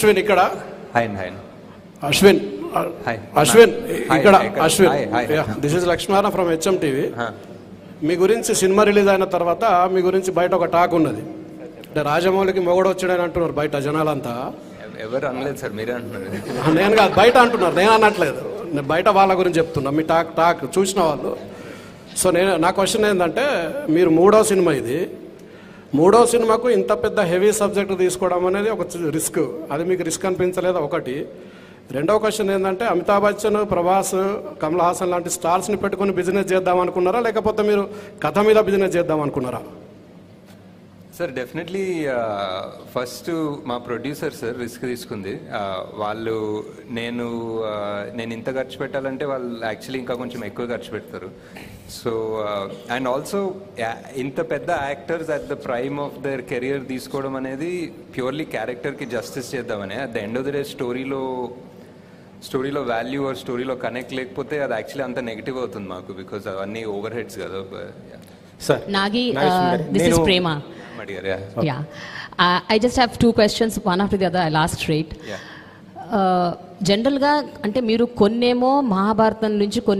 అశ్విన్ ఇక్కడ hi Ashwin hi Ashwin ఇక్కడ hi Ashwin hi this is Lakshmana from HM TV. మీ గురించి సినిమా రిలీజ్ అయిన తర్వాత మీ గురించి బయట ఒక టాక్ ఉన్నది, అంటే రాజమౌళికి మొగడు వచ్చాడని అంటున్నారు బయట జనాలంతా. ఎవరు అనలేదు సార్, మీరే అంటున్నారు. నేను కాదు, బయట అంటున్నారు, నేను అనట్లేదు. నేను బయట వాళ్ళ గురించి చెప్తున్నా, మీ టాక్ చూసిన వాళ్ళు. సో నా క్వశ్చన్ ఏంటంటే, మీరు మూడో సినిమా ఇది, మూడో సినిమాకు ఇంత పెద్ద హెవీ సబ్జెక్ట్ తీసుకోవడం అనేది ఒక రిస్క్. అది మీకు రిస్క్ అనిపించలేదు ఒకటి. రెండవ క్వశ్చన్ ఏంటంటే, అమితాబ్ బచ్చన్, ప్రభాస్, కమల్ హాసన్ లాంటి స్టార్స్ని పెట్టుకుని బిజినెస్ చేద్దాం అనుకున్నారా, లేకపోతే మీరు కథ మీద బిజినెస్ చేద్దాం అనుకున్నారా? సార్ డెఫినెట్లీ ఫస్ట్ మా ప్రొడ్యూసర్ సార్ రిస్క్ తీసుకుంది. వాళ్ళు నేను ఇంత ఖర్చు పెట్టాలంటే వాళ్ళు యాక్చువల్లీ ఇంకా కొంచెం ఎక్కువ ఖర్చు పెడతారు. సో అండ్ ఆల్సో ఇంత పెద్ద actors at the prime of their career తీసుకోవడం అనేది ప్యూర్లీ క్యారెక్టర్కి జస్టిస్ చేద్దామని. At the end of the day స్టోరీలో వాల్యూ ఆర్ స్టోరీలో కనెక్ట్ లేకపోతే అది యాక్చువల్లీ అంత నెగిటివ్ అవుతుంది మాకు, బికాజ్ అవన్నీ ఓవర్ హెడ్స్ కదా. Sir, Nagi, this is Prema. Yeah. I just have two questions, one after the other. I'll ask straight. Yeah. జనరల్గా అంటే మీరు కొన్నేమో మహాభారతం నుంచి కొన్ని